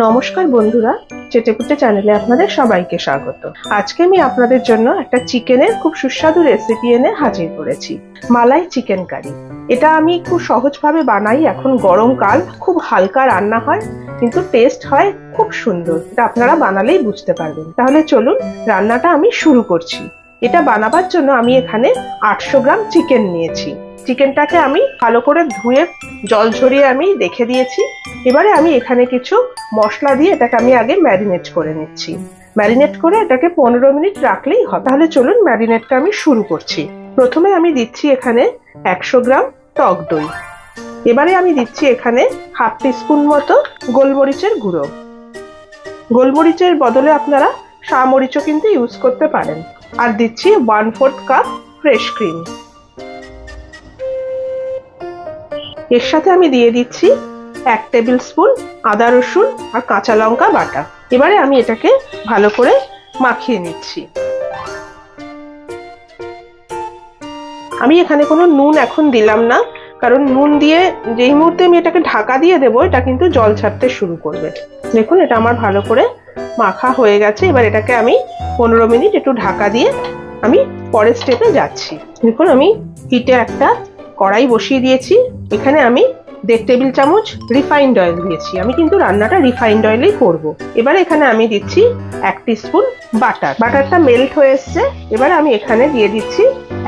নমস্কার বন্ধুরা, চেটেপুটে চ্যানেলে আপনাদের সবাইকে স্বাগত। আজকে আমি আপনাদের জন্য একটা চিকেনের খুব সুস্বাদু রেসিপি এনে হাজির করেছি, মালাই চিকেন কারি। এটা আমি খুব সহজভাবে বানাই। এখন গরমকাল, খুব হালকা রান্না হয়, কিন্তু টেস্ট হয় খুব সুন্দর। এটা আপনারা বানালেই বুঝতে পারবেন। তাহলে চলুন রান্নাটা আমি শুরু করছি। এটা বানাবার জন্য আমি এখানে 800 গ্রাম চিকেন নিয়েছি। চিকেনটাকে আমি ভালো করে ধুয়ে জল ঝরিয়ে আমি রেখে দিয়েছি। এবারে আমি এখানে কিছু মশলা দিয়ে এটাকে আমি আগে ম্যারিনেট করে নিচ্ছি। ম্যারিনেট করে এটাকে 15 মিনিট রাখলেই হয়। তাহলে চলুন ম্যারিনেটটা আমি শুরু করছি। প্রথমে আমি দিচ্ছি এখানে 100 গ্রাম টক দই। এবারে আমি দিচ্ছি এখানে হাফ টিস্পুন মতো গোলমরিচের গুঁড়ো। গোলমরিচের বদলে আপনারা শামরিচও কিন্তু ইউজ করতে পারেন। আর দিচ্ছি 1/4 কাপ ফ্রেশ ক্রিম। এর সাথে আমি দিয়ে দিচ্ছি 1 টেবিল স্পুন আদা রসুন আর কাঁচা লঙ্কা বাটা। এবারে আমি এটাকে ভালো করে মাখিয়ে নিচ্ছি। আমি এখানে কোনো নুন এখন দিলাম না, কারণ নুন দিয়ে যেই মুহূর্তে আমি এটাকে ঢাকা দিয়ে দেবো, এটা কিন্তু জল ছাড়তে শুরু করবে। দেখুন, এটা আমার ভালো করে মাখা হয়ে গেছে। এবার এটাকে আমি 15 মিনিট একটু ঢাকা দিয়ে আমি পরের স্টেপে যাচ্ছি। দেখুন, আমি হিটে একটা কড়াই বসিয়ে দিয়েছি। এখানে আমি 1.5 টেবিল চামচ রিফাইন্ড অয়েল দিয়েছি। আমি কিন্তু রান্নাটা রিফাইন্ড অয়েলেই করব। এবারে এখানে আমি দিচ্ছি 1 টিস্পুন বাটার। বাটারটা মেল্ট হয়ে এসছে। এবার আমি এখানে দিয়ে দিচ্ছি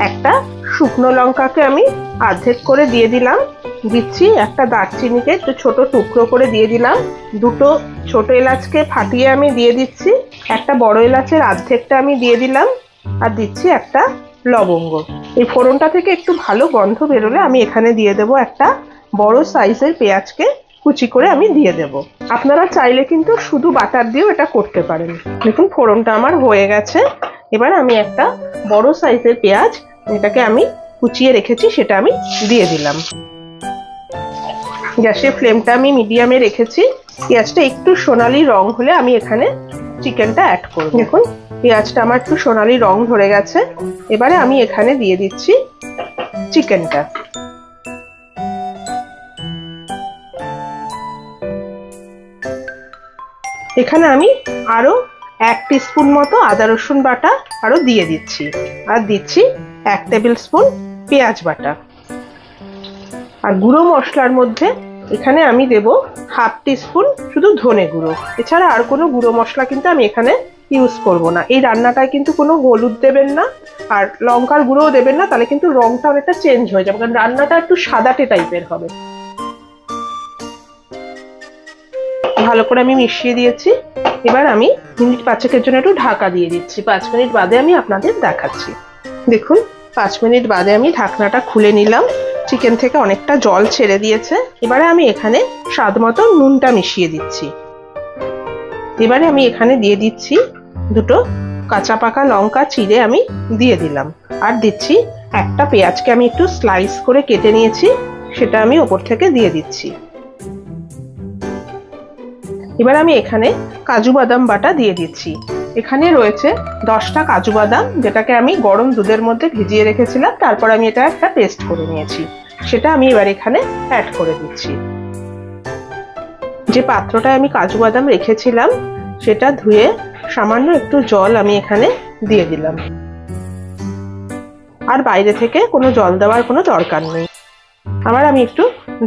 একটা শুকনো লঙ্কাকে আমি অর্ধেক করে দিয়ে দিলাম। দিচ্ছি একটা দারচিনিকে একটু ছোট টুকরো করে দিয়ে দিলাম। দুটো ছোট এলাচকে ফাটিয়ে আমি দিয়ে দিচ্ছি। একটা বড় এলাচের অর্ধেকটা আমি দিয়ে দিলাম। আর দিচ্ছি একটা লবঙ্গ। এই ফোড়নটা থেকে একটু ভালো গন্ধ বেরোলে আমি এখানে দিয়ে দেবো একটা বড় সাইজের পেঁয়াজকে কুচি করে আমি দিয়ে দেব। আপনারা চাইলে কিন্তু শুধু বাটার দিয়েও এটা করতে পারেন। দেখুন, ফোড়নটা আমার হয়ে গেছে। এবার আমি একটা বড় সাইজের পেঁয়াজ, এটাকে আমি কুচিয়ে রেখেছি, সেটা আমি দিয়ে দিলাম। গ্যাসের ফ্লেমটা আমি মিডিয়ামে রেখেছি। পেঁয়াজটা একটু সোনালি রং হলে আমি এখানে চিকেনটা অ্যাড করব। দেখুন, পেঁয়াজটা আমার একটু সোনালি রং ধরে গেছে। এবারে আমি এখানে দিয়ে দিচ্ছি চিকেনটা। এখানে আমি আরো 1 টিস্পুন মতো আদা রসুন বাটা আরো দিয়ে দিচ্ছি। আর দিচ্ছি 1 টেবিল স্পুন পেঁয়াজ বাটা। আর গুঁড়ো মশলার মধ্যে এখানে আমি দেব হাফ টিস্পুন শুধু ধনে গুঁড়ো। এছাড়া আর কোনো গুঁড়ো মশলা কিন্তু আমি এখানে ইউজ করব না। এই রান্নাটায় কিন্তু কোনো হলুদ দেবেন না, আর লঙ্কার গুঁড়োও দেবেন না, তাহলে কিন্তু রংটা অনেকটা চেঞ্জ হয়ে যাবে, কারণ রান্নাটা একটু সাদাটে টাইপের হবে। ভালো করে আমি মিশিয়ে দিয়েছি। এবার আমি মিনিট 5-এর জন্য একটু ঢাকা দিয়ে দিচ্ছি। 5 মিনিট বাদে আমি আপনাদের দেখাচ্ছি। দেখুন, 5 মিনিট বাদে আমি ঢাকনাটা খুলে নিলাম। চিকেন থেকে অনেকটা জল ছেড়ে দিয়েছে। এবারে আমি এখানে স্বাদ মতো নুনটা মিশিয়ে দিচ্ছি। এবারে আমি এখানে দিয়ে দিচ্ছি দুটো কাঁচা পাকা লঙ্কা চিড়ে আমি দিয়ে দিলাম। আর দিচ্ছি একটা পেঁয়াজকে আমি একটু স্লাইস করে কেটে নিয়েছি, সেটা আমি ওপর থেকে দিয়ে দিচ্ছি। এবার আমি এখানে কাজু বাদাম বাটা দিয়ে দিচ্ছি। এখানে রয়েছে 10টা কাজু বাদাম, যেটাকে আমি গরম দুধের মধ্যে ভিজিয়ে রেখেছিলাম। তারপর আমি এটা একটা পেস্ট করে নিয়েছি, সেটা আমি এবার এখানে অ্যাড করে দিচ্ছি। যে পাত্রটায় আমি কাজু বাদাম রেখেছিলাম সেটা ধুয়ে সামান্য একটু জল আমি এখানে দিয়ে দিলাম। আর বাইরে থেকে কোনো জল দেওয়ার কোনো দরকার নেই। আবার আমি একটু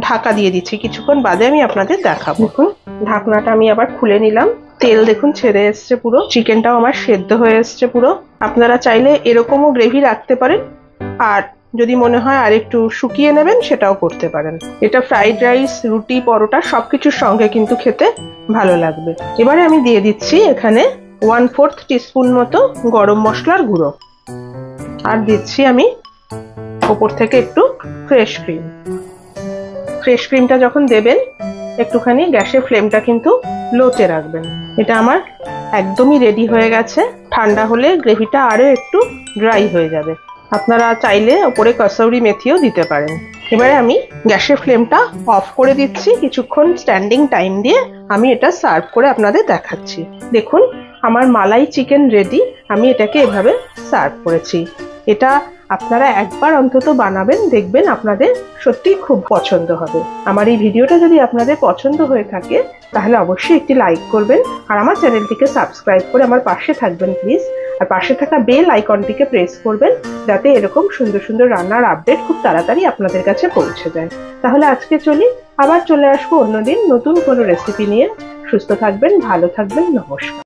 ঢাকা দিয়ে দিচ্ছি। কিছুক্ষণ বাদে আমি আপনাদের দেখাবো। দেখুন, ঢাকনাটা আমি আবার খুলে নিলাম। তেল দেখুন ছেড়ে এসছে পুরো। চিকেনটাও আমার সেদ্ধ হয়ে এসছে পুরো। আপনারা চাইলে এরকমও গ্রেভি রাখতে পারেন, আর যদি মনে হয় আর একটু শুকিয়ে নেবেন সেটাও করতে পারেন। এটা ফ্রাইড রাইস, রুটি, পরোটা সবকিছুর সঙ্গে কিন্তু খেতে ভালো লাগবে। এবারে আমি দিয়ে দিচ্ছি এখানে 1/4 টিস্পুন মতো গরম মশলার গুঁড়ো। আর দিচ্ছি আমি ওপর থেকে একটু ফ্রেশ ক্রিম। ফ্রেশ ক্রিমটা যখন দেবেন একটুখানি গ্যাসের ফ্লেমটা কিন্তু লোতে রাখবেন। এটা আমার একদমই রেডি হয়ে গেছে। ঠান্ডা হলে গ্রেভিটা আরো একটু ড্রাই হয়ে যাবে। আপনারা চাইলে ওপরে কসুরি মেথিও দিতে পারেন। এবারে আমি গ্যাসের ফ্লেমটা অফ করে দিচ্ছি। কিছুক্ষণ স্ট্যান্ডিং টাইম দিয়ে আমি এটা সার্ভ করে আপনাদের দেখাচ্ছি। দেখুন, আমার মালাই চিকেন রেডি। আমি এটাকে এভাবে সার্ভ করেছি। এটা আপনারা একবার অন্তত বানাবেন, দেখবেন আপনাদের সত্যিই খুব পছন্দ হবে। আমার এই ভিডিওটা যদি আপনাদের পছন্দ হয়ে থাকে তাহলে অবশ্যই একটি লাইক করবেন আর আমার চ্যানেলটিকে সাবস্ক্রাইব করে আমার পাশে থাকবেন প্লিজ। আর পাশে থাকা বেল আইকনটিকে প্রেস করবেন যাতে এরকম সুন্দর সুন্দর রান্নার আপডেট খুব তাড়াতাড়ি আপনাদের কাছে পৌঁছে যায়। তাহলে আজকে চলি, আবার চলে আসবো অন্যদিন নতুন কোনো রেসিপি নিয়ে। সুস্থ থাকবেন, ভালো থাকবেন, নমস্কার।